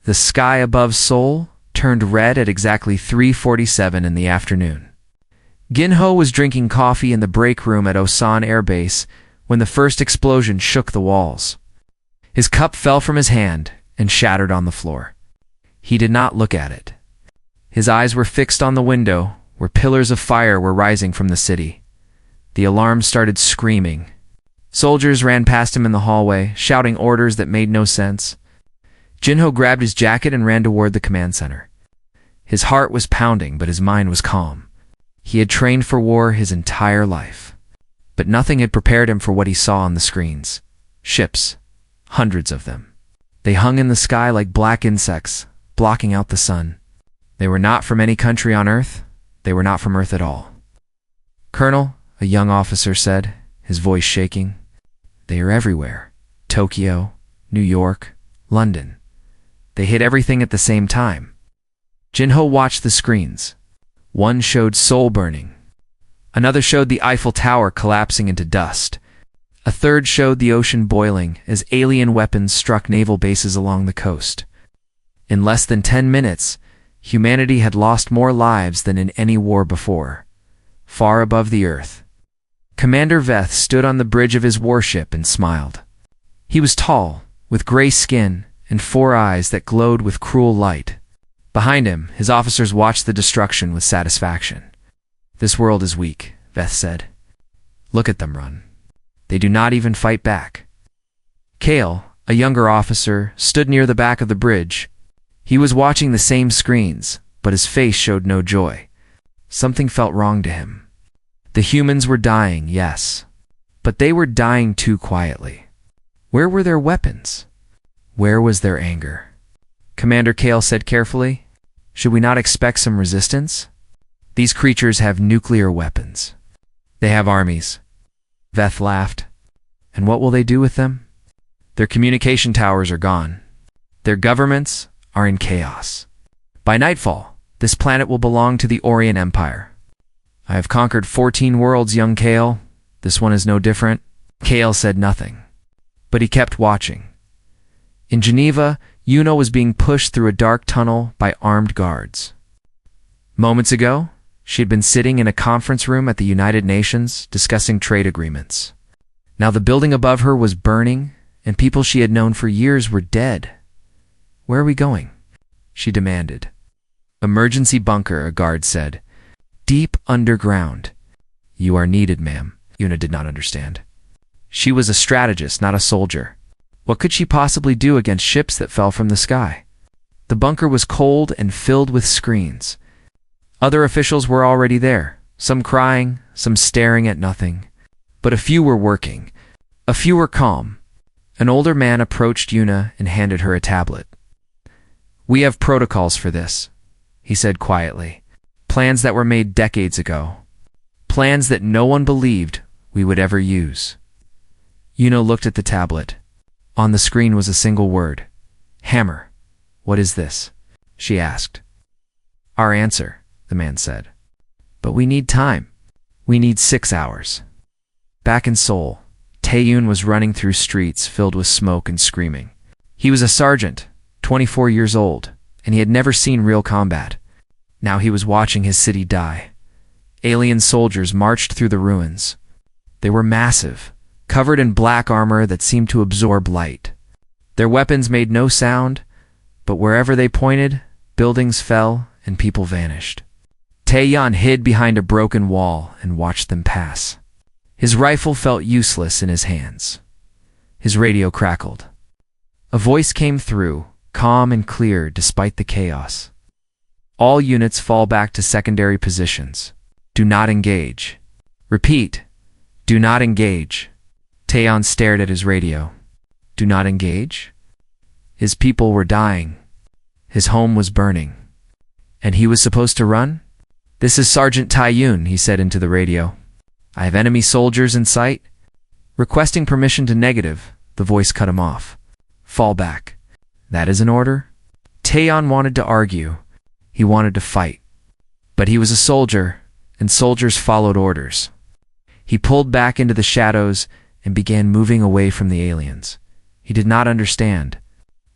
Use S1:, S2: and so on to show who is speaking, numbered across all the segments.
S1: The sky above Seoul turned red at exactly 3:47 in the afternoon. Ginho was drinking coffee in the break room at Osan Air Base when the first explosion shook the walls. His cup fell from his hand and shattered on the floor. He did not look at it. His eyes were fixed on the window, where pillars of fire were rising from the city. The alarm started screaming. Soldiers ran past him in the hallway, shouting orders that made no sense. Jinho grabbed his jacket and ran toward the command center. His heart was pounding, but his mind was calm. He had trained for war his entire life. But nothing had prepared him for what he saw on the screens. Ships. Hundreds of them. They hung in the sky like black insects, blocking out the sun. They were not from any country on Earth. They were not from Earth at all. "Colonel," a young officer said, his voice shaking, "they are everywhere. Tokyo, New York, London. They hit everything at the same time." Jinho watched the screens. One showed Seoul burning. Another showed the Eiffel Tower collapsing into dust. A third showed the ocean boiling as alien weapons struck naval bases along the coast. In less than 10 minutes, humanity had lost more lives than in any war before, far above the Earth. Commander Veth stood on the bridge of his warship and smiled. He was tall, with gray skin and 4 eyes that glowed with cruel light. Behind him, his officers watched the destruction with satisfaction. "This world is weak," Veth said. "Look at them run. They do not even fight back." Kale, a younger officer, stood near the back of the bridge. He was watching the same screens, but his face showed no joy. Something felt wrong to him. The humans were dying, yes, but they were dying too quietly. Where were their weapons? Where was their anger? Commander Kale said carefully, "Should we not expect some resistance? These creatures have nuclear weapons. They have armies." Veth laughed. "And what will they do with them? Their communication towers are gone. Their governments are in chaos. By nightfall, this planet will belong to the Orient Empire. I have conquered 14 worlds, young Kale. This one is no different." Kale said nothing, but he kept watching. In Geneva, Yuno was being pushed through a dark tunnel by armed guards. Moments ago, she had been sitting in a conference room at the United Nations discussing trade agreements. Now the building above her was burning, and people she had known for years were dead. "Where are we going?" she demanded. "Emergency bunker," a guard said. "Deep underground." "You are needed, ma'am." Yuna did not understand. She was a strategist, not a soldier. What could she possibly do against ships that fell from the sky? The bunker was cold and filled with screens. Other officials were already there, some crying, some staring at nothing. But a few were working. A few were calm. An older man approached Yuna and handed her a tablet. "We have protocols for this," he said quietly. "Plans that were made decades ago. Plans that no one believed we would ever use." Yuna looked at the tablet. On the screen was a single word. "Hammer." "What is this?" she asked. "Our answer," the man said. "But we need time. We need 6 hours." Back in Seoul, Taeyun was running through streets filled with smoke and screaming. He was a sergeant, 24 years old, and he had never seen real combat. Now he was watching his city die. Alien soldiers marched through the ruins. They were massive, covered in black armor that seemed to absorb light. Their weapons made no sound, but wherever they pointed, buildings fell and people vanished. Taeyeon hid behind a broken wall and watched them pass. His rifle felt useless in his hands. His radio crackled. A voice came through, calm and clear despite the chaos. "All units fall back to secondary positions. Do not engage. Repeat, do not engage." Taeyeon stared at his radio. Do not engage? His people were dying. His home was burning. And he was supposed to run? "This is Sergeant Taeyun," he said into the radio. "I have enemy soldiers in sight." Requesting permission to negative, the voice cut him off. "Fall back." "That is an order?" Taeyeon wanted to argue. He wanted to fight. But he was a soldier, and soldiers followed orders. He pulled back into the shadows and began moving away from the aliens. He did not understand.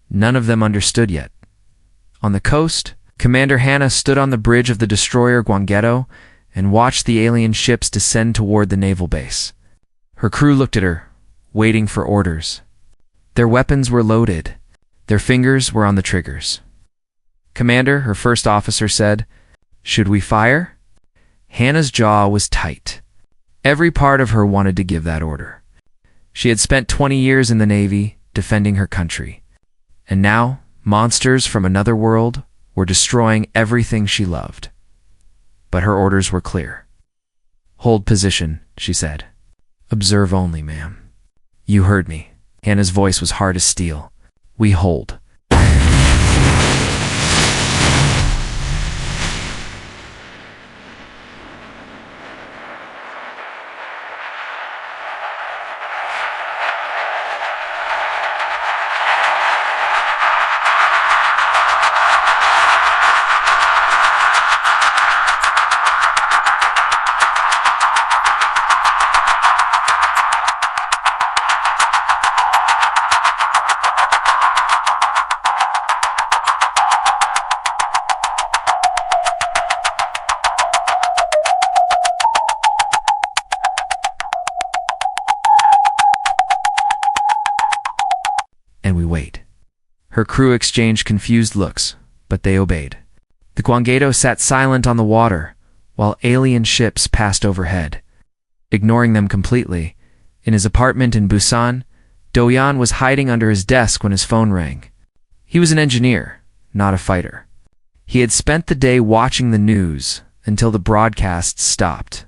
S1: None of them understood yet. On the coast, Commander Hannah stood on the bridge of the destroyer Guangetto and watched the alien ships descend toward the naval base. Her crew looked at her, waiting for orders. Their weapons were loaded. Their fingers were on the triggers. "Commander," her first officer said, "should we fire?" Hannah's jaw was tight. Every part of her wanted to give that order. She had spent 20 years in the Navy, defending her country. And now, monsters from another world were destroying everything she loved. But her orders were clear. "Hold position," she said. "Observe only, ma'am." "You heard me." Hannah's voice was hard as steel. "We hold." And we wait. Her crew exchanged confused looks, but they obeyed. The Guangetto sat silent on the water, while alien ships passed overhead. Ignoring them completely, in his apartment in Busan, Do-Yan was hiding under his desk when his phone rang. He was an engineer, not a fighter. He had spent the day watching the news until the broadcasts stopped.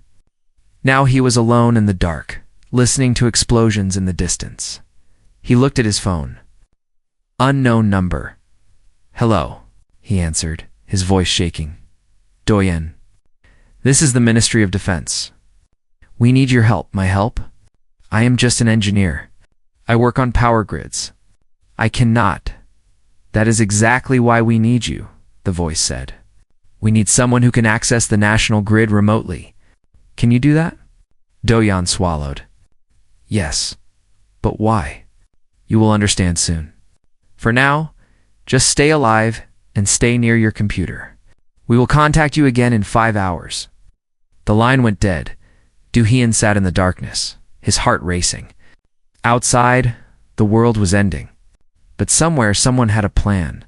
S1: Now he was alone in the dark, listening to explosions in the distance. He looked at his phone. Unknown number. "Hello," he answered, his voice shaking. "Do-Yan. This is the Ministry of Defense. We need your help." "My help? I am just an engineer. I work on power grids. I cannot." "That is exactly why we need you," the voice said. "We need someone who can access the national grid remotely. Can you do that?" Do-Yan swallowed. "Yes. But why?" "You will understand soon. For now, just stay alive and stay near your computer. We will contact you again in 5 hours." The line went dead. Do-Hyun sat in the darkness, his heart racing. Outside, the world was ending. But somewhere someone had a plan.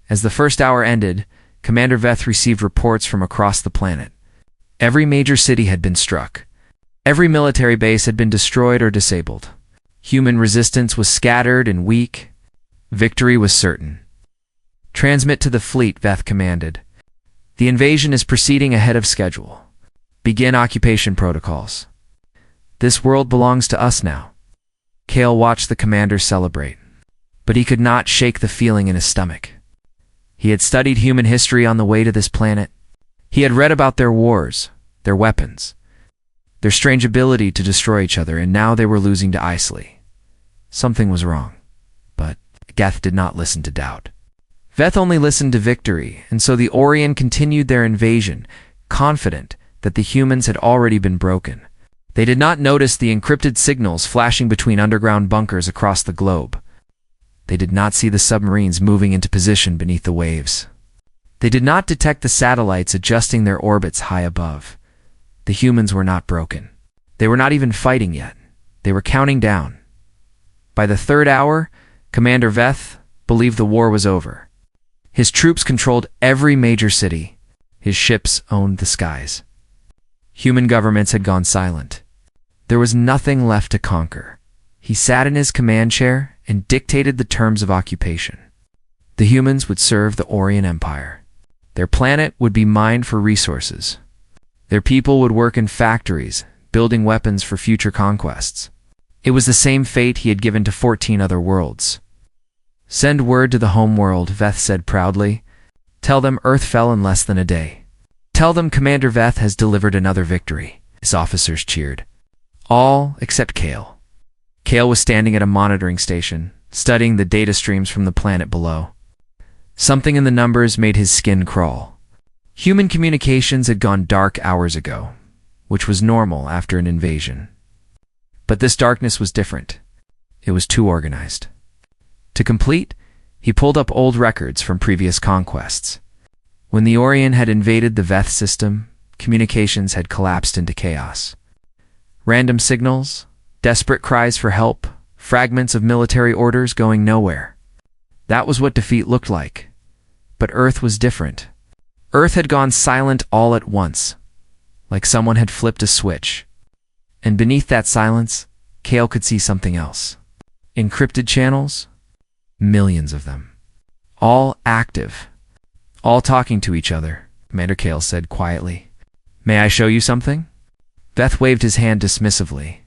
S1: As the first hour ended, Commander Veth received reports from across the planet. Every major city had been struck. Every military base had been destroyed or disabled. Human resistance was scattered and weak. Victory was certain. "Transmit to the fleet," Veth commanded. "The invasion is proceeding ahead of schedule. Begin occupation protocols. This world belongs to us now." Kale watched the commander celebrate, but he could not shake the feeling in his stomach. He had studied human history on the way to this planet. He had read about their wars, their weapons, their strange ability to destroy each other, and now they were losing to Isley. Something was wrong, but Geth did not listen to doubt. Veth only listened to victory, and so the Orion continued their invasion, confident that the humans had already been broken. They did not notice the encrypted signals flashing between underground bunkers across the globe. They did not see the submarines moving into position beneath the waves. They did not detect the satellites adjusting their orbits high above. The humans were not broken. They were not even fighting yet. They were counting down. By the 3rd hour, Commander Veth believed the war was over. His troops controlled every major city. His ships owned the skies. Human governments had gone silent. There was nothing left to conquer. He sat in his command chair and dictated the terms of occupation. The humans would serve the Orion Empire. Their planet would be mined for resources. Their people would work in factories, building weapons for future conquests. It was the same fate he had given to 14 other worlds. "Send word to the home world," Veth said proudly. "Tell them Earth fell in less than a day. Tell them Commander Veth has delivered another victory." His officers cheered. All except Kale. Kale was standing at a monitoring station, studying the data streams from the planet below. Something in the numbers made his skin crawl. Human communications had gone dark hours ago, which was normal after an invasion. But this darkness was different. It was too organized. To complete, He pulled up old records from previous conquests. When the Orion had invaded the Veth system, communications had collapsed into chaos. Random signals, desperate cries for help, fragments of military orders going nowhere. That was what defeat looked like. But Earth was different. Earth had gone silent all at once, like someone had flipped a switch. And beneath that silence, Kale could see something else. Encrypted channels? Millions of them. All active. All talking to each other, Commander Kale said quietly. May I show you something? Veth waved his hand dismissively.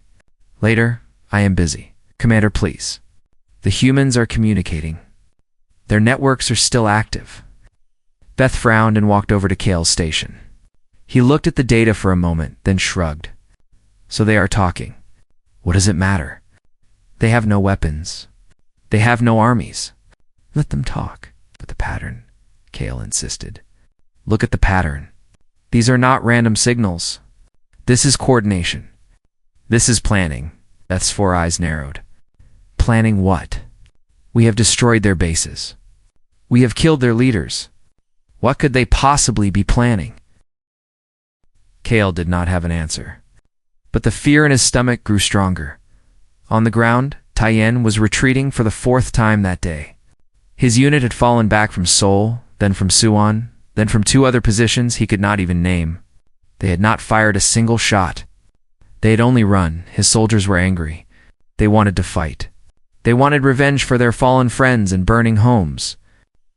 S1: Later, I am busy. Commander, please. The humans are communicating. Their networks are still active. Veth frowned and walked over to Kale's station. He looked at the data for a moment, then shrugged. So they are talking. What does it matter? They have no weapons. They have no armies. Let them talk. But the pattern, Kale insisted. Look at the pattern. These are not random signals. This is coordination. This is planning. Veth's four eyes narrowed. Planning what? We have destroyed their bases. We have killed their leaders. What could they possibly be planning? Kale did not have an answer. But the fear in his stomach grew stronger. On the ground, Tien was retreating for the fourth time that day. His unit had fallen back from Seoul, then from Suwon, then from two other positions he could not even name. They had not fired a single shot. They had only run. His soldiers were angry. They wanted to fight. They wanted revenge for their fallen friends and burning homes.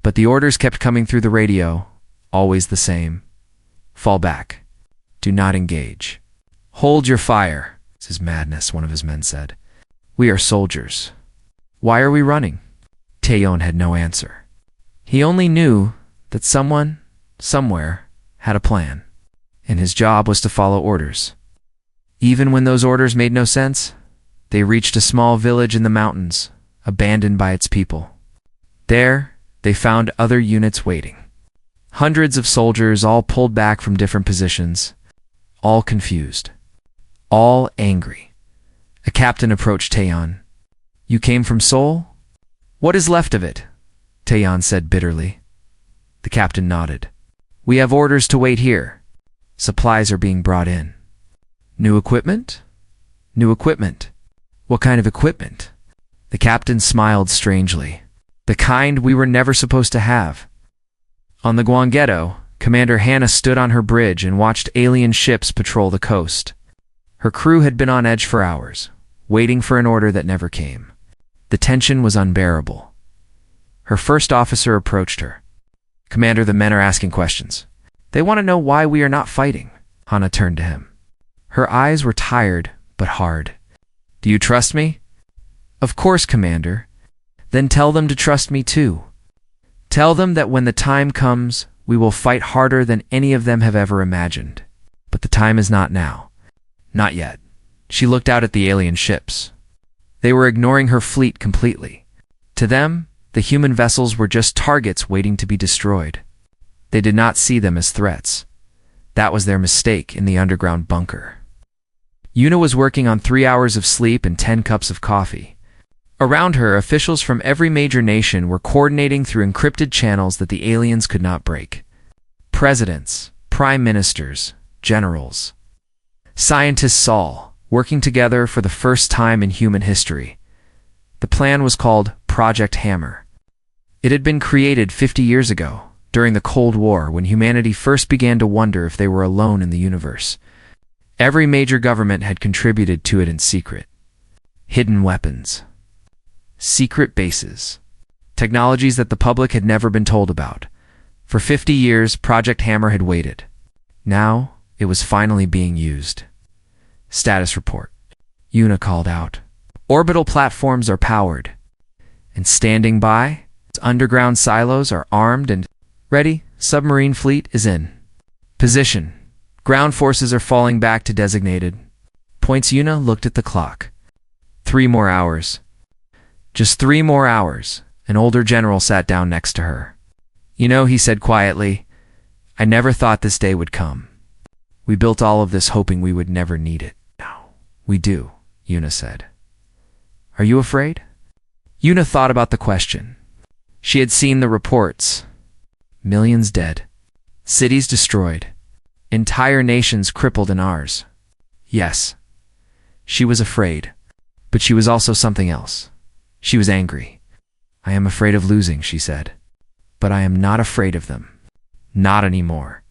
S1: But the orders kept coming through the radio, always the same. Fall back. Do not engage. Hold your fire. This is madness, one of his men said. We are soldiers. Why are we running? Taeyeon had no answer. He only knew that someone, somewhere, had a plan, and his job was to follow orders. Even when those orders made no sense, they reached a small village in the mountains, abandoned by its people. There, they found other units waiting. Hundreds of soldiers, all pulled back from different positions, all confused, all angry. A captain approached Taeyeon. You came from Seoul? What is left of it? Taeyeon said bitterly. The captain nodded. We have orders to wait here. Supplies are being brought in. New equipment? New equipment. What kind of equipment? The captain smiled strangely. The kind we were never supposed to have. On the Gwanggaeto, Commander Hannah stood on her bridge and watched alien ships patrol the coast. Her crew had been on edge for hours, waiting for an order that never came. The tension was unbearable. Her first officer approached her. Commander, the men are asking questions. They want to know why we are not fighting. Hannah turned to him. Her eyes were tired, but hard. Do you trust me? Of course, Commander. Then tell them to trust me too. Tell them that when the time comes, we will fight harder than any of them have ever imagined. But the time is not now. Not yet. She looked out at the alien ships. They were ignoring her fleet completely. To them, the human vessels were just targets waiting to be destroyed. They did not see them as threats. That was their mistake in the underground bunker. Yuna was working on 3 hours of sleep and 10 cups of coffee. Around her, officials from every major nation were coordinating through encrypted channels that the aliens could not break. Presidents, prime ministers, generals. Scientists all, working together for the first time in human history. The plan was called Project Hammer. It had been created 50 years ago, during the Cold War, when humanity first began to wonder if they were alone in the universe. Every major government had contributed to it in secret. Hidden weapons. Secret bases. Technologies that the public had never been told about. For 50 years, Project Hammer had waited. Now, it was finally being used. Status report. Yuna called out. Orbital platforms are powered. And standing by, underground silos are armed and ready. Submarine fleet is in position. Ground forces are falling back to designated points. Yuna looked at the clock. 3 more hours. Just 3 more hours. An older general sat down next to her. You know, he said quietly, I never thought this day would come. We built all of this hoping we would never need it. Now, we do, Yuna said. Are you afraid? Yuna thought about the question. She had seen the reports. Millions dead. Cities destroyed. Entire nations crippled in ours. Yes. She was afraid. But she was also something else. She was angry. I am afraid of losing, she said. But I am not afraid of them. Not anymore.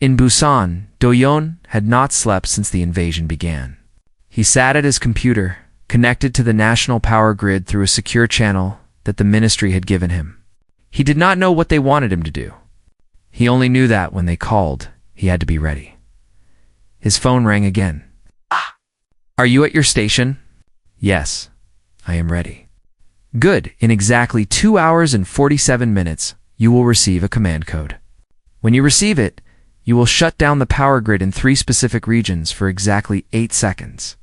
S1: In Busan, Do-yeon had not slept since the invasion began. He sat at his computer, connected to the national power grid through a secure channel that the ministry had given him. He did not know what they wanted him to do. He only knew that when they called, he had to be ready. His phone rang again. Are you at your station? Yes, I am ready. Good. In exactly 2 hours and 47 minutes, you will receive a command code. When you receive it, you will shut down the power grid in 3 specific regions for exactly 8 seconds.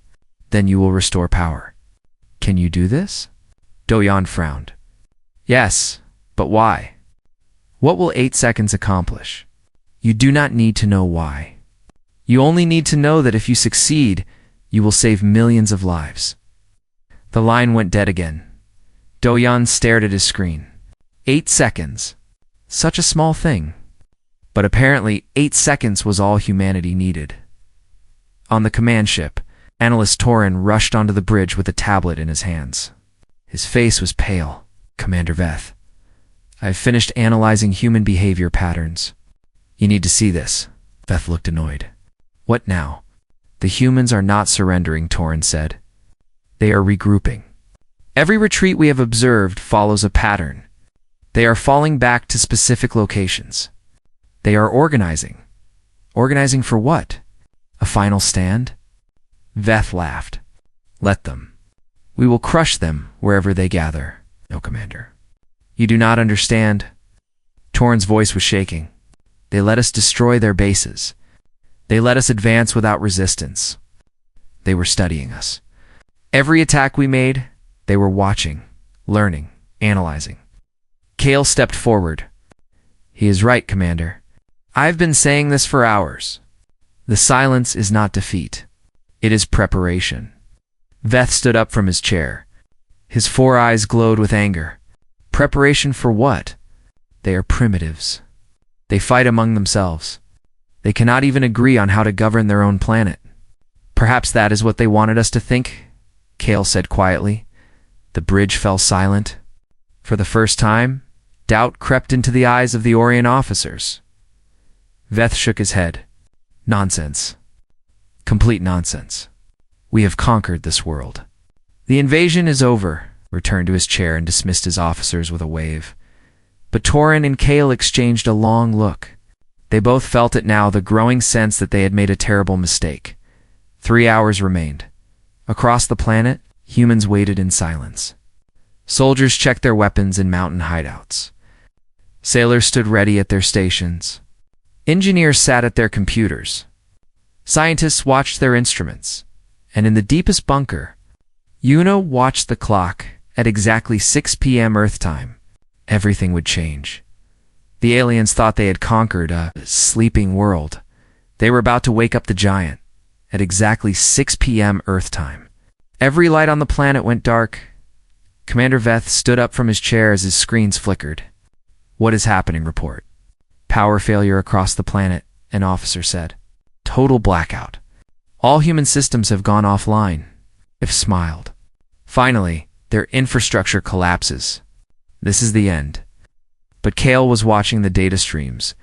S1: Then you will restore power. Can you do this? Do-yeon frowned. Yes, but why? What will 8 seconds accomplish? You do not need to know why. You only need to know that if you succeed, you will save millions of lives. The line went dead again. Do-yeon stared at his screen. 8 seconds. Such a small thing. But apparently 8 seconds was all humanity needed. On the command ship, Analyst Torin rushed onto the bridge with a tablet in his hands. His face was pale. Commander Veth, I've finished analyzing human behavior patterns. You need to see this. Veth looked annoyed. What now? The humans are not surrendering, Torin said. They are regrouping. Every retreat we have observed follows a pattern. They are falling back to specific locations. They are organizing. Organizing for what? A final stand? Veth laughed. Let them. We will crush them wherever they gather. No, Commander. You do not understand. Torin's voice was shaking. They let us destroy their bases. They let us advance without resistance. They were studying us. Every attack we made, they were watching, learning, analyzing. Kale stepped forward. He is right, Commander. I've been saying this for hours. The silence is not defeat. It is preparation. Veth stood up from his chair. His 4 eyes glowed with anger. Preparation for what? They are primitives. They fight among themselves. They cannot even agree on how to govern their own planet. Perhaps that is what they wanted us to think, Kale said quietly. The bridge fell silent. For the first time, doubt crept into the eyes of the Orient officers. Veth shook his head. Nonsense. Complete nonsense. We have conquered this world. The invasion is over, returned to his chair and dismissed his officers with a wave. But Torin and Kale exchanged a long look. They both felt it now, the growing sense that they had made a terrible mistake. 3 hours remained. Across the planet, humans waited in silence. Soldiers checked their weapons in mountain hideouts. Sailors stood ready at their stations. Engineers sat at their computers. Scientists watched their instruments. And in the deepest bunker, Yuno watched the clock at exactly 6 p.m. Earth time. Everything would change. The aliens thought they had conquered a sleeping world. They were about to wake up the giant at exactly 6 p.m. Earth time. Every light on the planet went dark. Commander Veth stood up from his chair as his screens flickered. What is happening? Report. Power failure across the planet, an officer said. Total blackout. All human systems have gone offline. If smiled. Finally, their infrastructure collapses. This is the end. But Kale was watching the data streams.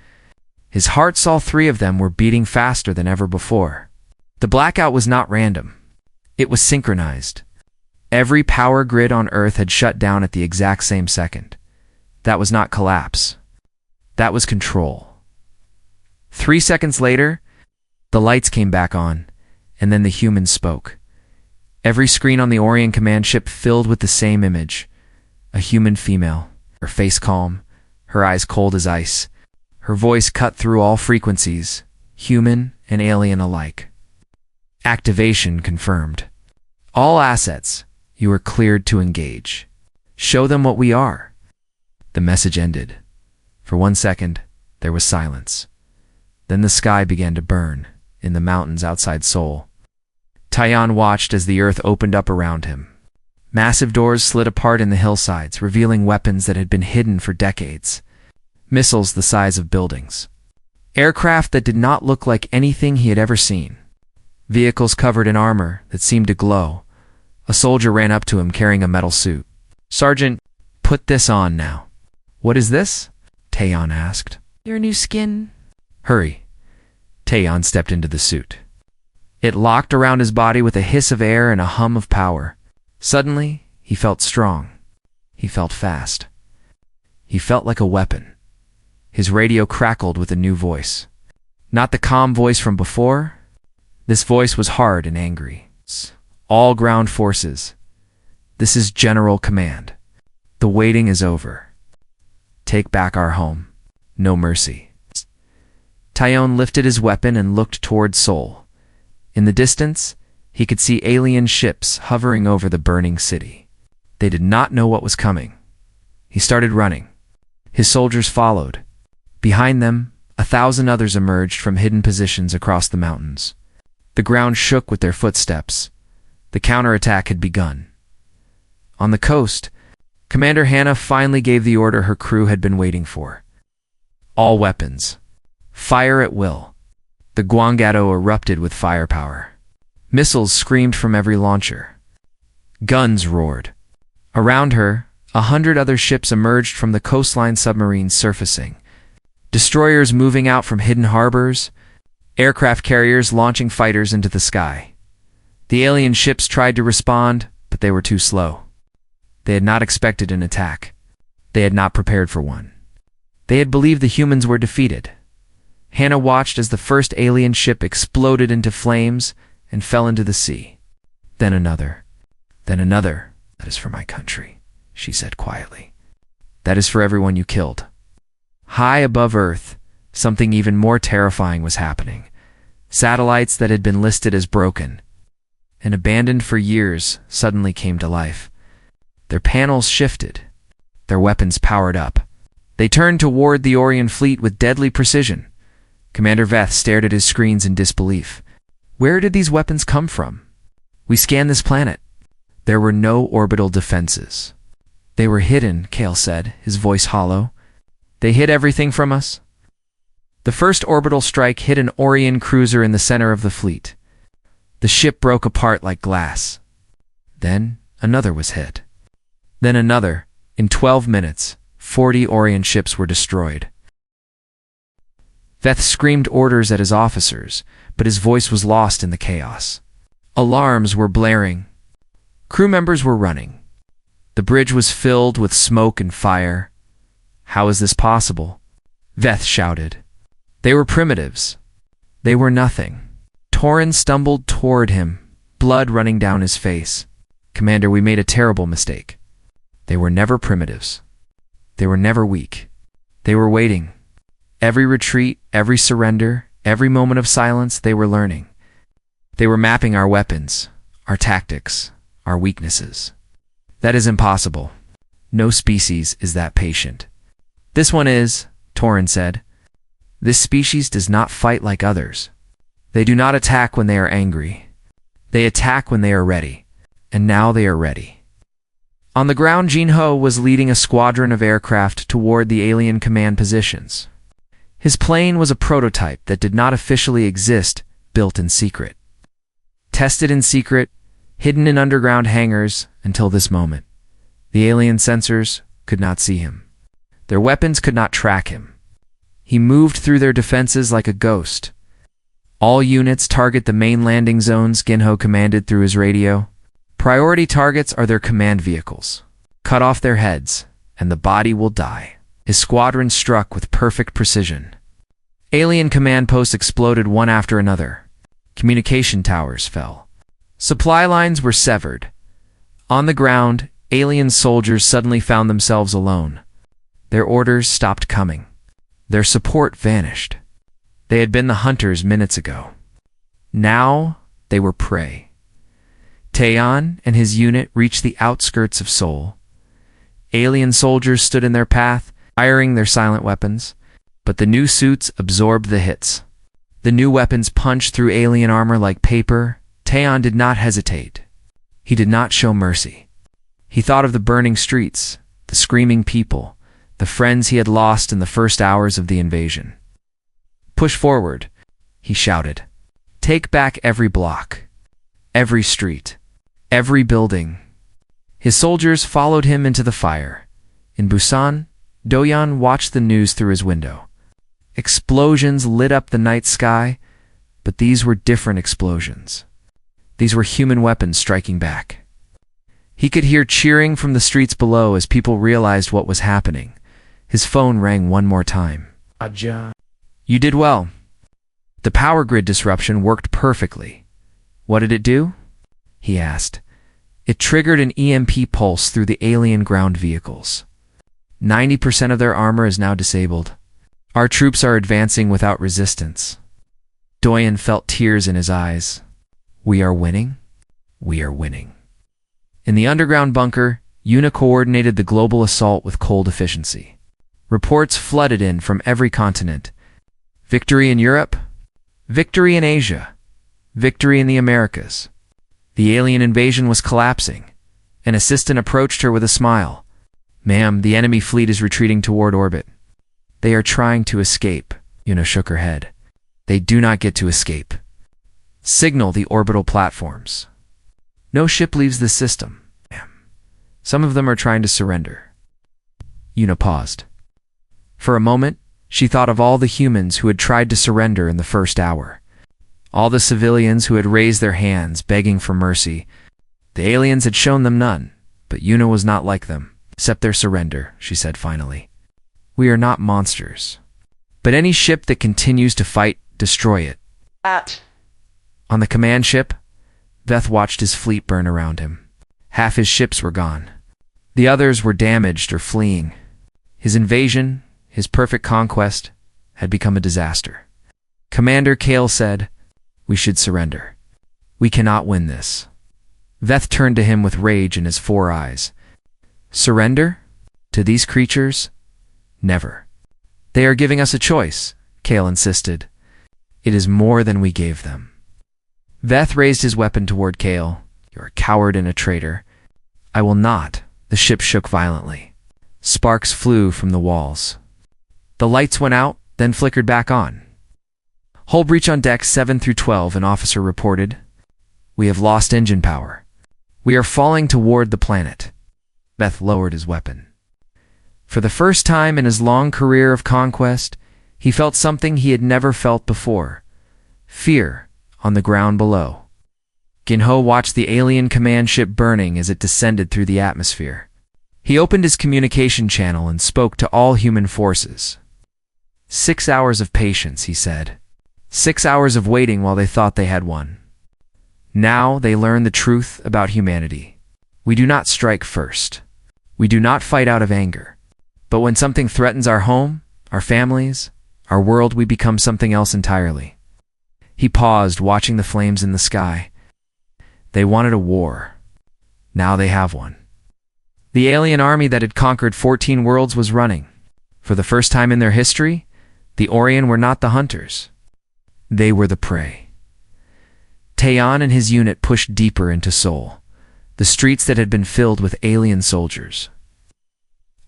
S1: His heart, all 3 of them, were beating faster than ever before. The blackout was not random. It was synchronized. Every power grid on Earth had shut down at the exact same second. That was not collapse. That was control. 3 seconds later, the lights came back on, and then the humans spoke. Every screen on the Orient command ship filled with the same image. A human female, her face calm, her eyes cold as ice. Her voice cut through all frequencies, human and alien alike. Activation confirmed. All assets, you are cleared to engage. Show them what we are. The message ended. For 1 second, there was silence. Then the sky began to burn in the mountains outside Seoul. Taeyeon watched as the earth opened up around him. Massive doors slid apart in the hillsides, revealing weapons that had been hidden for decades. Missiles the size of buildings. Aircraft that did not look like anything he had ever seen. Vehicles covered in armor that seemed to glow. A soldier ran up to him carrying a metal suit. "Sergeant, put this on now." "What is this?" Taeyeon asked.
S2: "Your new skin."
S1: "Hurry." Taeyeon stepped into the suit. It locked around his body with a hiss of air and a hum of power. Suddenly, he felt strong. He felt fast. He felt like a weapon. His radio crackled with a new voice. Not the calm voice from before. This voice was hard and angry. "All ground forces. This is General Command. The waiting is over. Take back our home. No mercy." Taeyeon lifted his weapon and looked toward Seoul. In the distance, he could see alien ships hovering over the burning city. They did not know what was coming. He started running. His soldiers followed. Behind them, 1,000 others emerged from hidden positions across the mountains. The ground shook with their footsteps. The counterattack had begun. On the coast, Commander Hannah finally gave the order her crew had been waiting for. All weapons. Fire at will. The Gwanggato erupted with firepower. Missiles screamed from every launcher. Guns roared. Around her, 100 other ships emerged from the coastline, submarines surfacing. Destroyers moving out from hidden harbors. Aircraft carriers launching fighters into the sky. The alien ships tried to respond, but they were too slow. They had not expected an attack. They had not prepared for one. They had believed the humans were defeated. Hannah watched as the first alien ship exploded into flames and fell into the sea. Then another. Then another. "That is for my country," she said quietly. "That is for everyone you killed." High above Earth, something even more terrifying was happening. Satellites that had been listed as broken and abandoned for years suddenly came to life. Their panels shifted. Their weapons powered up. They turned toward the Orion fleet with deadly precision. Commander Veth stared at his screens in disbelief. Where did these weapons come from? "We scanned this planet. There were no orbital defenses." "They were hidden," Kale said, his voice hollow. "They hid everything from us." The first orbital strike hit an Orion cruiser in the center of the fleet. The ship broke apart like glass. Then another was hit. Then another. In 12 minutes, 40 Orion ships were destroyed. Veth screamed orders at his officers, but his voice was lost in the chaos. Alarms were blaring. Crew members were running. The bridge was filled with smoke and fire. "How is this possible?" Veth shouted. "They were primitives. They were nothing." Torin stumbled toward him, blood running down his face. "Commander, we made a terrible mistake. They were never primitives. They were never weak. They were waiting. Every retreat, every surrender, every moment of silence, they were learning. They were mapping our weapons, our tactics, our weaknesses. That is impossible. No species is that patient." "This one is," Torin said. "This species does not fight like others. They do not attack when they are angry. They attack when they are ready. And now they are ready." On the ground, Jin-Ho was leading a squadron of aircraft toward the alien command positions. His plane was a prototype that did not officially exist, built in secret. Tested in secret, hidden in underground hangars until this moment. The alien sensors could not see him. Their weapons could not track him. He moved through their defenses like a ghost. "All units target the main landing zones," Jin-Ho commanded through his radio. "Priority targets are their command vehicles. Cut off their heads, and the body will die." His squadron struck with perfect precision. Alien command posts exploded one after another. Communication towers fell. Supply lines were severed. On the ground, alien soldiers suddenly found themselves alone. Their orders stopped coming. Their support vanished. They had been the hunters minutes ago. Now they were prey. Taeyeon and his unit reached the outskirts of Seoul. Alien soldiers stood in their path, firing their silent weapons, but the new suits absorbed the hits. The new weapons punched through alien armor like paper. Taeyeon did not hesitate. He did not show mercy. He thought of the burning streets, the screaming people, the friends he had lost in the first hours of the invasion. "Push forward," he shouted. "Take back every block, every street, every building." His soldiers followed him into the fire. In Busan, Doyan watched the news through his window. Explosions lit up the night sky, but these were different explosions. These were human weapons striking back. He could hear cheering from the streets below as people realized what was happening. His phone rang one more time. "Aja. You did well." The power grid disruption worked perfectly. "What did it do?" he asked. It triggered an EMP pulse through the alien ground vehicles. 90% of their armor is now disabled. Our troops are advancing without resistance. Doyan felt tears in his eyes. "We are winning? We are winning." In the underground bunker, Yuna coordinated the global assault with cold efficiency. Reports flooded in from every continent. Victory in Europe, victory in Asia, victory in the Americas. The alien invasion was collapsing. An assistant approached her with a smile. "Ma'am, the enemy fleet is retreating toward orbit." "They are trying to escape," Yuna shook her head. "They do not get to escape. Signal the orbital platforms." "No ship leaves the system, ma'am. Some of them are trying to surrender." Yuna paused. For a moment, she thought of all the humans who had tried to surrender in the first hour. All the civilians who had raised their hands, begging for mercy. The aliens had shown them none, but Yuna was not like them. "Accept their surrender," she said finally. "We are not monsters. But any ship that continues to fight, destroy it." On the command ship, Veth watched his fleet burn around him. Half his ships were gone. The others were damaged or fleeing. His invasion, his perfect conquest, had become a disaster. Commander Kale said, "We should surrender. We cannot win this." Veth turned to him with rage in his 4 eyes. "Surrender? To these creatures? Never. They are giving us a choice," Kale insisted. "It is more than we gave them." Veth raised his weapon toward Kale. "You're a coward and a traitor." "I will not." The ship shook violently. Sparks flew from the walls. The lights went out, then flickered back on. "Hull breach on decks 7 through 12, an officer reported. "We have lost engine power. We are falling toward the planet." Veth lowered his weapon. For the first time in his long career of conquest, he felt something he had never felt before. Fear on the ground below. Ginho watched the alien command ship burning as it descended through the atmosphere. He opened his communication channel and spoke to all human forces. 6 hours of patience, he said. 6 hours of waiting while they thought they had won. Now they learn the truth about humanity. We do not strike first. We do not fight out of anger. But when something threatens our home, our families, our world, we become something else entirely. He paused, watching the flames in the sky. They wanted a war. Now they have one. The alien army that had conquered 14 worlds was running. For the first time in their history, the Orion were not the hunters. They were the prey. Taeyon and his unit pushed deeper into Seoul, the streets that had been filled with alien soldiers.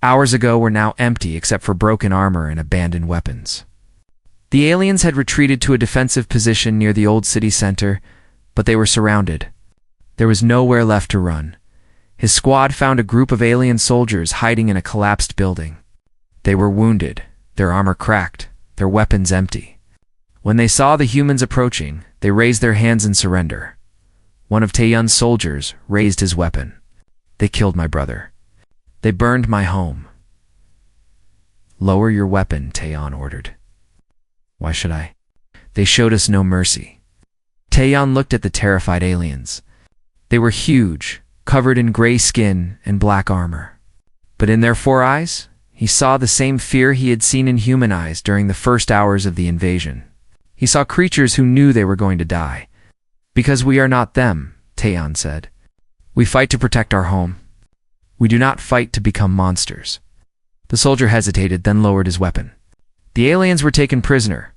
S1: Hours ago were now empty except for broken armor and abandoned weapons. The aliens had retreated to a defensive position near the old city center, but they were surrounded. There was nowhere left to run. His squad found a group of alien soldiers hiding in a collapsed building. They were wounded, their armor cracked, their weapons empty. When they saw the humans approaching, they raised their hands in surrender. One of Taeyun's soldiers raised his weapon. "They killed my brother. They burned my home." "Lower your weapon," Taeyon ordered. "Why should I?" "They showed us no mercy." Taeyon looked at the terrified aliens. They were huge, covered in gray skin and black armor. But in their 4 eyes, he saw the same fear he had seen in human eyes during the first hours of the invasion. He saw creatures who knew they were going to die. "Because we are not them," Taeyon said. "We fight to protect our home. We do not fight to become monsters." The soldier hesitated, then lowered his weapon. The aliens were taken prisoner.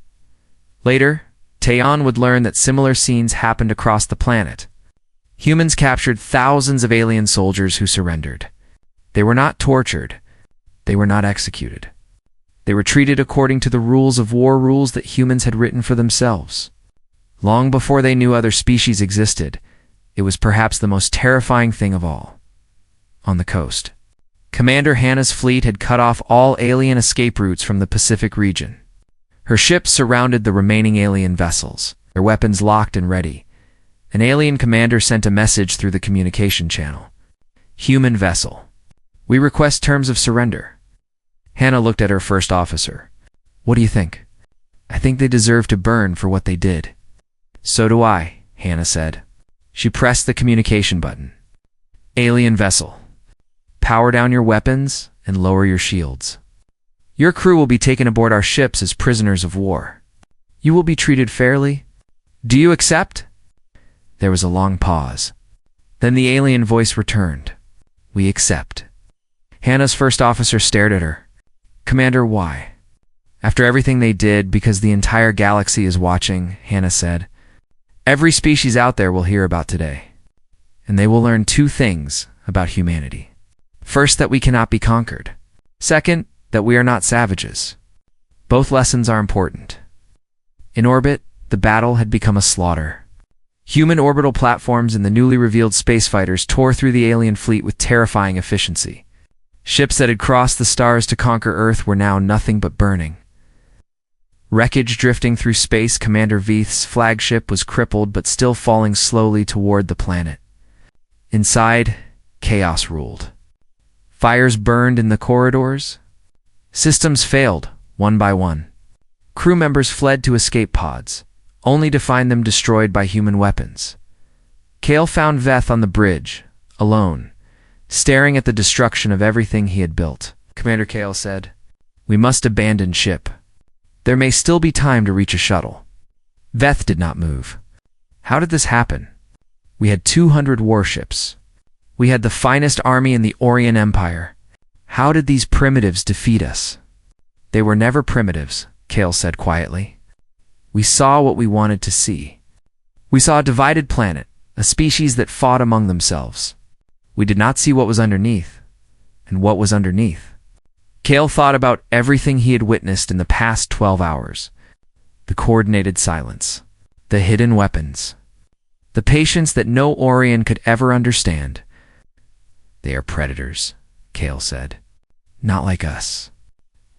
S1: Later, Taeyon would learn that similar scenes happened across the planet. Humans captured thousands of alien soldiers who surrendered. They were not tortured. They were not executed. They were treated according to the rules of war, rules that humans had written for themselves. Long before they knew other species existed, it was perhaps the most terrifying thing of all. On the coast, Commander Hannah's fleet had cut off all alien escape routes from the Pacific region. Her ships surrounded the remaining alien vessels, their weapons locked and ready. An alien commander sent a message through the communication channel. Human vessel. We request terms of surrender. Hannah looked at her first officer. What do you think? I think they deserve to burn for what they did. So do I, Hannah said. She pressed the communication button. Alien vessel. Power down your weapons and lower your shields. Your crew will be taken aboard our ships as prisoners of war. You will be treated fairly. Do you accept? There was a long pause. Then the alien voice returned. We accept. Hannah's first officer stared at her. Commander, why? After everything they did, because the entire galaxy is watching, Hannah said. Every species out there will hear about today. And they will learn two things about humanity. First, that we cannot be conquered. Second, that we are not savages. Both lessons are important. In orbit, the battle had become a slaughter. Human orbital platforms and the newly revealed space fighters tore through the alien fleet with terrifying efficiency. Ships that had crossed the stars to conquer Earth were now nothing but burning. Wreckage drifting through space, Commander Veith's flagship was crippled but still falling slowly toward the planet. Inside, chaos ruled. Fires burned in the corridors. Systems failed, one by one. Crew members fled to escape pods, only to find them destroyed by human weapons. Kale found Veth on the bridge, alone, staring at the destruction of everything he had built. Commander Kale said, We must abandon ship. There may still be time to reach a shuttle. Veth did not move. How did this happen? We had 200 warships. We had the finest army in the Orient Empire. How did these primitives defeat us? They were never primitives, Kale said quietly. We saw what we wanted to see. We saw a divided planet, a species that fought among themselves. We did not see what was underneath. And what was underneath? Kale thought about everything he had witnessed in the past 12 hours. The coordinated silence. The hidden weapons. The patience that no Orion could ever understand. They are predators, Kale said. Not like us.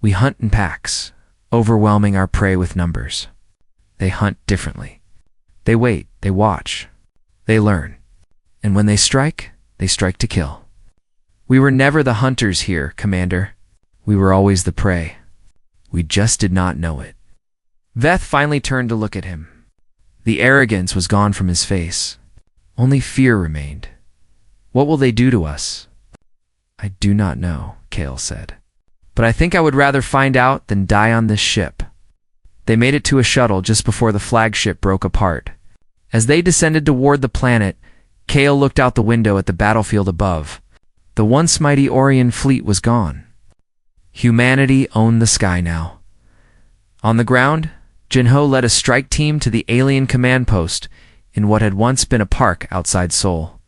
S1: We hunt in packs, overwhelming our prey with numbers. They hunt differently. They wait, they watch, they learn. And when they strike to kill. We were never the hunters here, Commander. We were always the prey. We just did not know it. Veth finally turned to look at him. The arrogance was gone from his face. Only fear remained. What will they do to us? I do not know, Kale said. But I think I would rather find out than die on this ship. They made it to a shuttle just before the flagship broke apart. As they descended toward the planet, Kale looked out the window at the battlefield above. The once mighty Orion fleet was gone. Humanity owned the sky now. On the ground, Jinho led a strike team to the alien command post in what had once been a park outside Seoul.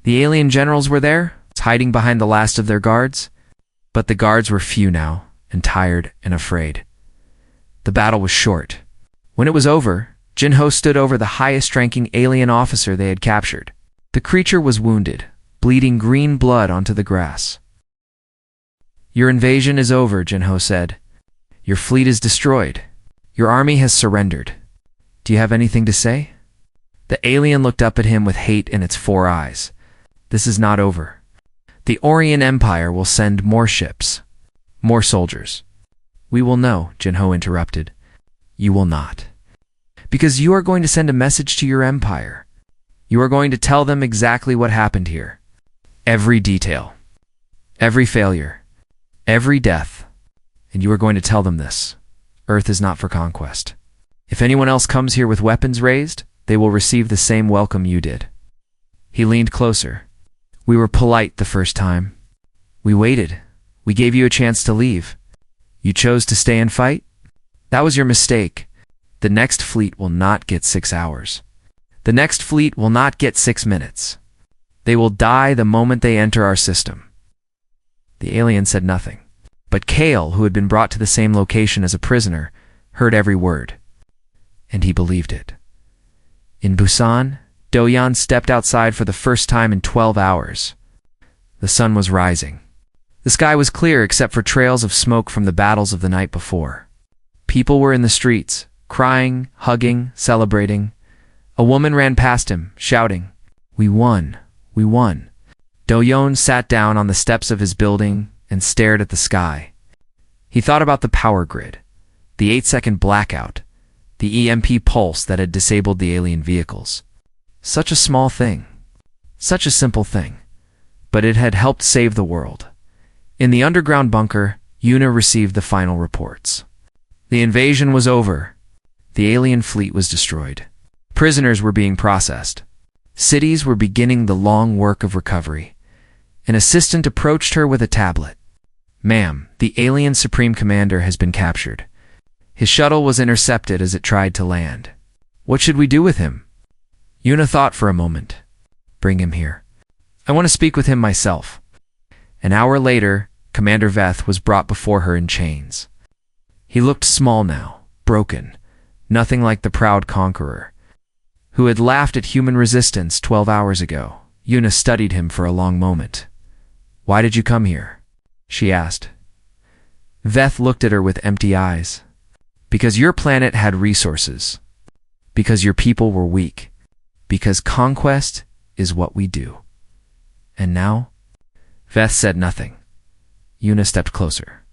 S1: The alien generals were there, hiding behind the last of their guards, but the guards were few now, and tired and afraid. The battle was short. When it was over, Jinho stood over the highest-ranking alien officer they had captured. The creature was wounded, bleeding green blood onto the grass. Your invasion is over, Jinho said. Your fleet is destroyed. Your army has surrendered. Do you have anything to say? The alien looked up at him with hate in its 4 eyes. This is not over. The Orient Empire will send more ships, more soldiers. We will know, Jinho interrupted. You will not. Because you are going to send a message to your empire. You are going to tell them exactly what happened here. Every detail. Every failure. Every death. And you are going to tell them this. Earth is not for conquest. If anyone else comes here with weapons raised, they will receive the same welcome you did. He leaned closer. We were polite the first time. We waited. We gave you a chance to leave. You chose to stay and fight? That was your mistake. The next fleet will not get 6 hours. The next fleet will not get 6 minutes. They will die the moment they enter our system." The alien said nothing, but Kale, who had been brought to the same location as a prisoner, heard every word. And he believed it. In Busan, Do-yeon stepped outside for the first time in 12 hours. The sun was rising. The sky was clear except for trails of smoke from the battles of the night before. People were in the streets, crying, hugging, celebrating. A woman ran past him, shouting, "We won! We won!" Do-yeon sat down on the steps of his building and stared at the sky. He thought about the power grid, the 8-second blackout, the EMP pulse that had disabled the alien vehicles. Such a small thing. Such a simple thing. But it had helped save the world. In the underground bunker, Yuna received the final reports. The invasion was over. The alien fleet was destroyed. Prisoners were being processed. Cities were beginning the long work of recovery. An assistant approached her with a tablet. "Ma'am, the alien Supreme Commander has been captured. His shuttle was intercepted as it tried to land. What should we do with him?" Yuna thought for a moment. "Bring him here. I want to speak with him myself." An hour later, Commander Veth was brought before her in chains. He looked small now, broken, nothing like the proud conqueror who had laughed at human resistance 12 hours ago. Yuna studied him for a long moment. "Why did you come here?" she asked. Veth looked at her with empty eyes. "Because your planet had resources. Because your people were weak. Because conquest is what we do." "And now?" Veth said nothing. Yuna stepped closer.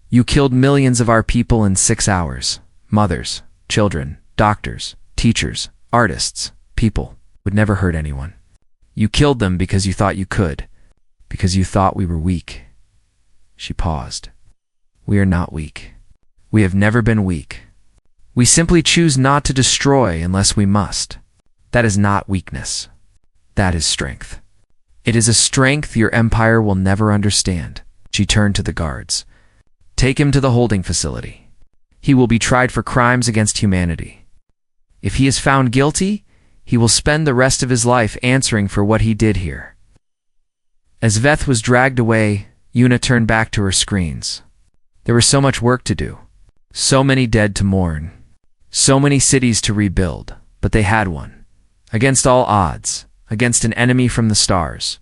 S1: "You killed millions of our people in 6 hours. Mothers, children, doctors, teachers, artists, people would never hurt anyone. You killed them because you thought you could, because you thought we were weak." She paused. "We are not weak. We have never been weak. We simply choose not to destroy unless we must. That is not weakness. That is strength. It is a strength your empire will never understand." She turned to the guards. "Take him to the holding facility. He will be tried for crimes against humanity. If he is found guilty, he will spend the rest of his life answering for what he did here." As Veth was dragged away, Yuna turned back to her screens. There was so much work to do. So many dead to mourn. So many cities to rebuild. But they had one. Against all odds. Against an enemy from the stars.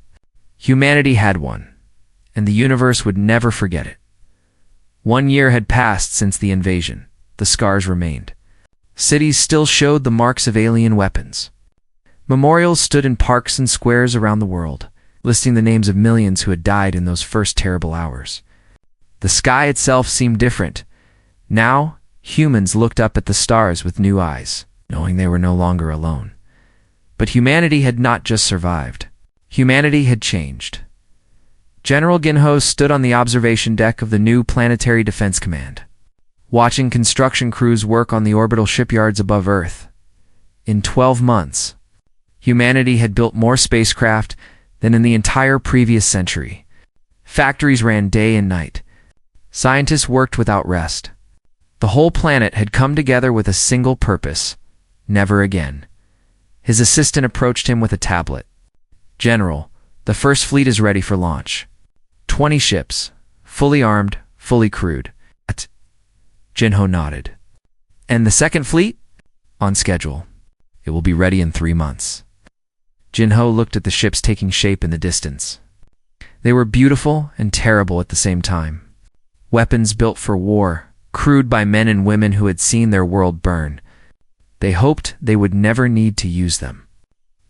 S1: Humanity had won. And the universe would never forget it. 1 year had passed since the invasion. The scars remained. Cities still showed the marks of alien weapons. Memorials stood in parks and squares around the world, listing the names of millions who had died in those first terrible hours. The sky itself seemed different. Now, humans looked up at the stars with new eyes, knowing they were no longer alone. But humanity had not just survived. Humanity had changed. General Ginho stood on the observation deck of the new Planetary Defense Command, watching construction crews work on the orbital shipyards above Earth. In 12 months, humanity had built more spacecraft than in the entire previous century. Factories ran day and night. Scientists worked without rest. The whole planet had come together with a single purpose: never again. His assistant approached him with a tablet. "General, the first fleet is ready for launch. 20 ships, fully armed, fully crewed." Jinho nodded. "And the second fleet?" "On schedule. It will be ready in 3 months." Jinho looked at the ships taking shape in the distance. They were beautiful and terrible at the same time. Weapons built for war, crewed by men and women who had seen their world burn. They hoped they would never need to use them.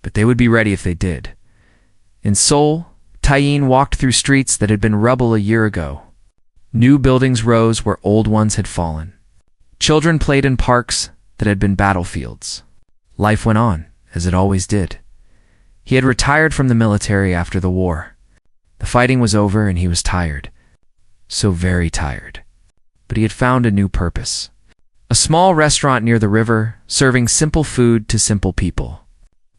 S1: But they would be ready if they did. In Seoul, Taiyin walked through streets that had been rubble a year ago. New buildings rose where old ones had fallen. Children played in parks that had been battlefields. Life went on, as it always did. He had retired from the military after the war. The fighting was over and he was tired. So very tired. But he had found a new purpose. A small restaurant near the river, serving simple food to simple people.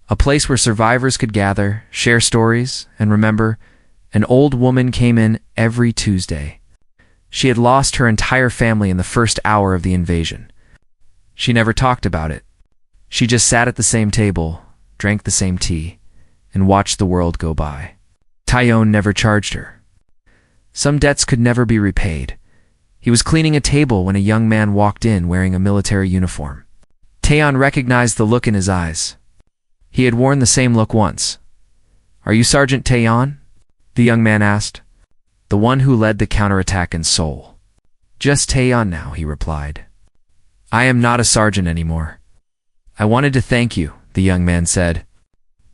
S1: A place where survivors could gather, share stories, and remember, an old woman came in every Tuesday. She had lost her entire family in the first hour of the invasion. She never talked about it. She just sat at the same table, drank the same tea, and watched the world go by. Tyone never charged her. Some debts could never be repaid. He was cleaning a table when a young man walked in wearing a military uniform. Taeyeon recognized the look in his eyes. He had worn the same look once. "Are you Sergeant Taeyeon?" the young man asked. "The one who led the counterattack in Seoul." "Just Taeyeon now," he replied. "I am not a sergeant anymore." "I wanted to thank you," the young man said.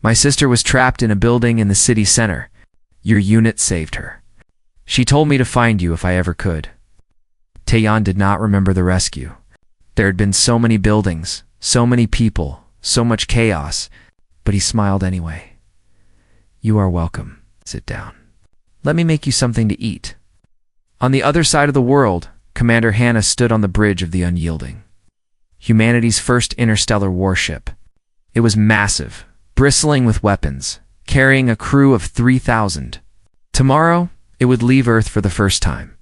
S1: "My sister was trapped in a building in the city center. Your unit saved her. She told me to find you if I ever could." Taeyeon did not remember the rescue. There had been so many buildings, so many people, so much chaos, but he smiled anyway. "You are welcome. Sit down. Let me make you something to eat." On the other side of the world, Commander Hannah stood on the bridge of the Unyielding, humanity's first interstellar warship. It was massive, bristling with weapons, carrying a crew of 3,000. Tomorrow, it would leave Earth for the first time.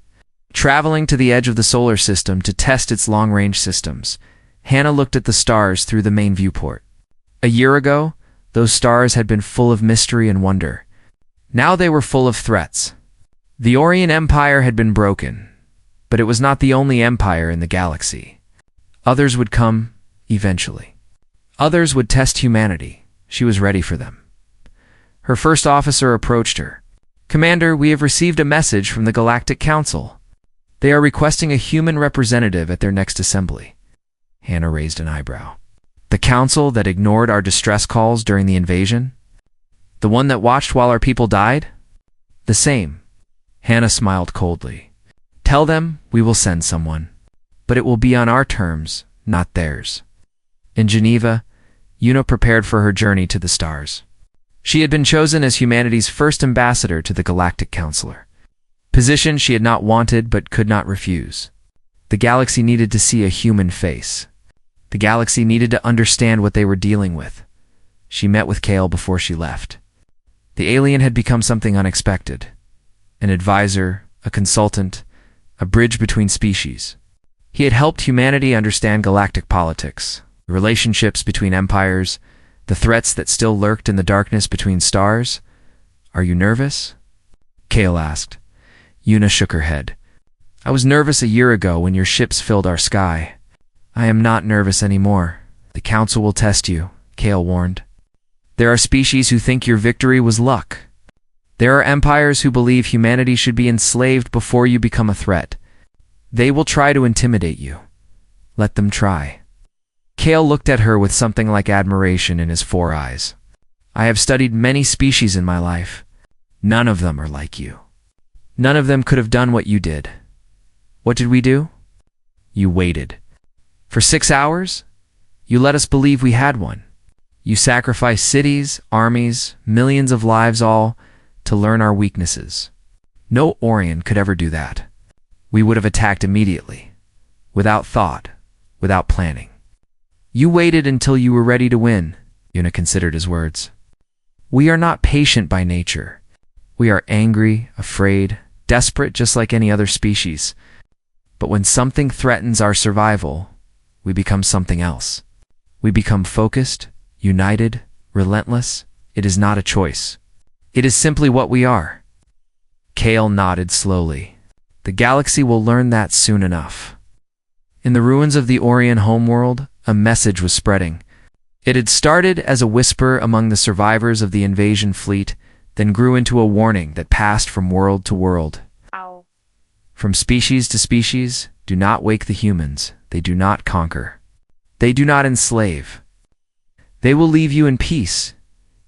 S1: Traveling to the edge of the solar system to test its long-range systems, Hannah looked at the stars through the main viewport. A year ago, those stars had been full of mystery and wonder. Now they were full of threats. The Orient Empire had been broken, but it was not the only empire in the galaxy. Others would come, eventually. Others would test humanity. She was ready for them. Her first officer approached her. "Commander, we have received a message from the Galactic Council. They are requesting a human representative at their next assembly." Hannah raised an eyebrow. "The council that ignored our distress calls during the invasion? The one that watched while our people died?" "The same." Hannah smiled coldly. "Tell them we will send someone, but it will be on our terms, not theirs." In Geneva, Yuna prepared for her journey to the stars. She had been chosen as humanity's first ambassador to the Galactic Counselor. Position she had not wanted but could not refuse. The galaxy needed to see a human face. The galaxy needed to understand what they were dealing with. She met with Kale before she left. The alien had become something unexpected. An advisor, a consultant, a bridge between species. He had helped humanity understand galactic politics, relationships between empires, the threats that still lurked in the darkness between stars. "Are you nervous?" Kale asked. Yuna shook her head. "I was nervous a year ago when your ships filled our sky. I am not nervous anymore. The Council will test you," Kale warned. "There are species who think your victory was luck. There are empires who believe humanity should be enslaved before you become a threat. They will try to intimidate you. Let them try." Kale looked at her with something like admiration in his 4 eyes. "I have studied many species in my life. None of them are like you. None of them could have done what you did. What did we do? You waited. For 6 hours? You let us believe we had one. You sacrificed cities, armies, millions of lives, all to learn our weaknesses. No Orion could ever do that. We would have attacked immediately, without thought, without planning. You waited until you were ready to win," Yuna considered his words. "We are not patient by nature. We are angry, afraid, desperate just like any other species. But when something threatens our survival, we become something else. We become focused, united, relentless. It is not a choice. It is simply what we are." Kale nodded slowly. "The galaxy will learn that soon enough." In the ruins of the Orion homeworld, a message was spreading. It had started as a whisper among the survivors of the invasion fleet, then grew into a warning that passed from world to world.
S2: Ow.
S1: From species to species, do not wake the humans. They do not conquer. They do not enslave. They will leave you in peace,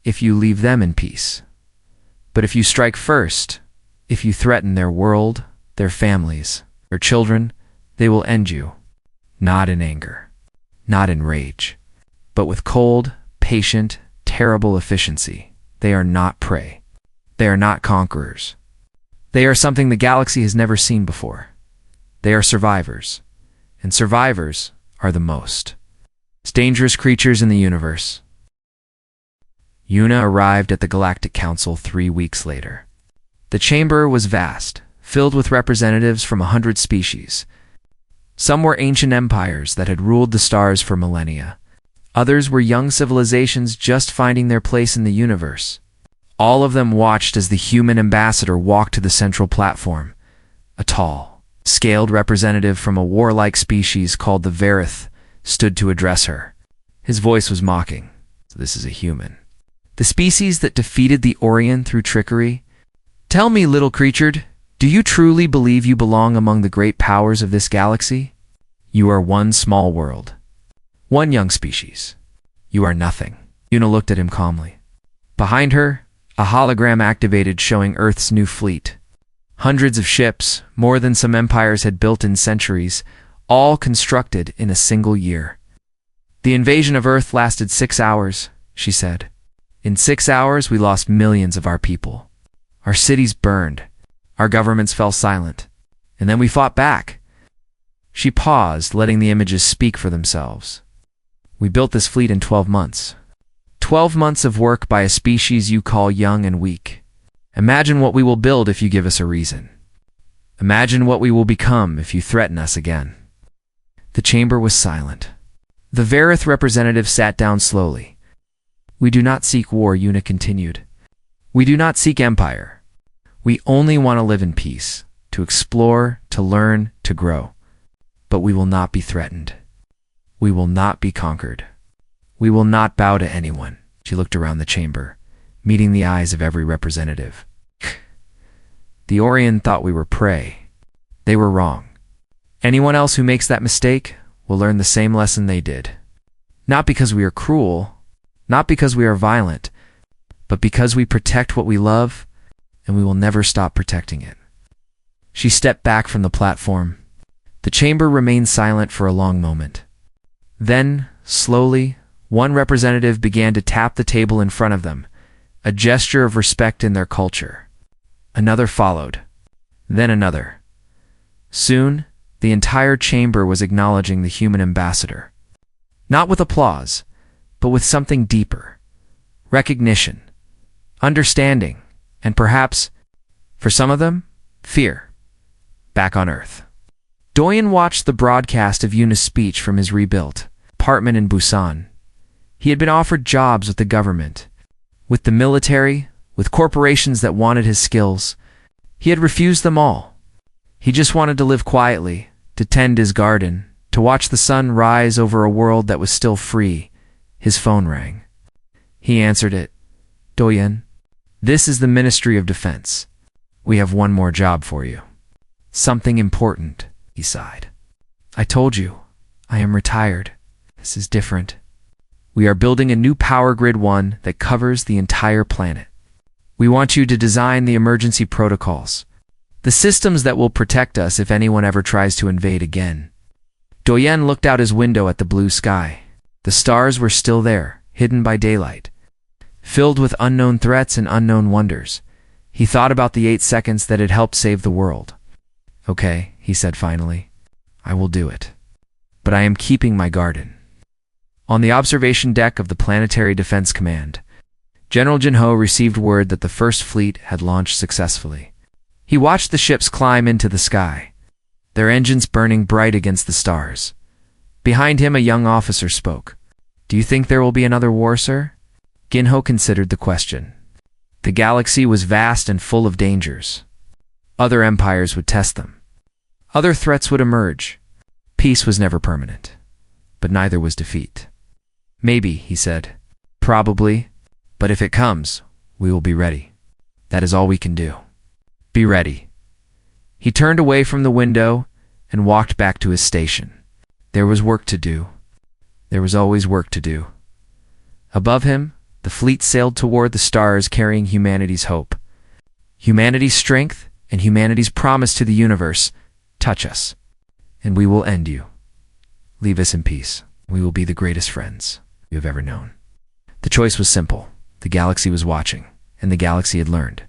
S1: if you leave them in peace. But if you strike first, if you threaten their world, their families, their children, they will end you. Not in anger, not in rage, but with cold, patient, terrible efficiency. They are not prey. They are not conquerors. They are something the galaxy has never seen before. They are survivors, and survivors are the most dangerous creatures in the universe. Yuna arrived at the Galactic Council 3 weeks later. The chamber was vast, filled with representatives from 100 species. Some were ancient empires that had ruled the stars for millennia. Others were young civilizations just finding their place in the universe. All of them watched as the human ambassador walked to the central platform. A tall, scaled representative from a warlike species called the Varith stood to address her. His voice was mocking. This is a human. The species that defeated the Orion through trickery? Tell me, little creature, do you truly believe you belong among the great powers of this galaxy? You are one small world. One young species. You are nothing. Yuna looked at him calmly. Behind her, a hologram activated showing Earth's new fleet. Hundreds of ships, more than some empires had built in centuries, all constructed in a single year. The invasion of Earth lasted 6 hours, she said. In 6 hours, we lost millions of our people. Our cities burned. Our governments fell silent. And then we fought back. She paused, letting the images speak for themselves. We built this fleet in 12 months. 12 months of work by a species you call young and weak. Imagine what we will build if you give us a reason. Imagine what we will become if you threaten us again. The chamber was silent. The Varith representative sat down slowly. We do not seek war, Yuna continued. We do not seek empire. We only want to live in peace, to explore, to learn, to grow. But we will not be threatened. We will not be conquered. We will not bow to anyone. She looked around the chamber, meeting the eyes of every representative. The Orion thought we were prey. They were wrong. Anyone else who makes that mistake will learn the same lesson they did. Not because we are cruel, not because we are violent, but because we protect what we love, and we will never stop protecting it. She stepped back from the platform. The chamber remained silent for a long moment. Then, slowly, one representative began to tap the table in front of them, a gesture of respect in their culture. Another followed, then another. Soon, the entire chamber was acknowledging the human ambassador. Not with applause, but with something deeper. Recognition, understanding, and perhaps, for some of them, fear. Back on Earth. Doyen watched the broadcast of Yuna's speech from his rebuilt apartment in Busan. He had been offered jobs with the government, with the military, with corporations that wanted his skills. He had refused them all. He just wanted to live quietly, to tend his garden, to watch the sun rise over a world that was still free. His phone rang. He answered it. Doyen, this is the Ministry of Defense. We have one more job for you. Something important. He sighed. I told you, I am retired. This is different. We are building a new power grid, one that covers the entire planet. We want you to design the emergency protocols, the systems that will protect us if anyone ever tries to invade again. Doyen looked out his window at the blue sky. The stars were still there, hidden by daylight, filled with unknown threats and unknown wonders. He thought about the 8 seconds that had helped save the world. Okay, he said finally, I will do it. But I am keeping my garden. On the observation deck of the Planetary Defense Command, General Jinho received word that the first fleet had launched successfully. He watched the ships climb into the sky, their engines burning bright against the stars. Behind him, a young officer spoke. Do you think there will be another war, sir? Ginho considered the question. The galaxy was vast and full of dangers. Other empires would test them. Other threats would emerge. Peace was never permanent, but neither was defeat. Maybe, he said. Probably. But if it comes, we will be ready. That is all we can do. Be ready. He turned away from the window and walked back to his station. There was work to do. There was always work to do. Above him, the fleet sailed toward the stars carrying humanity's hope. Humanity's strength and humanity's promise to the universe. Touch us, and we will end you. Leave us in peace. We will be the greatest friends you have ever known. The choice was simple. The galaxy was watching, and the galaxy had learned.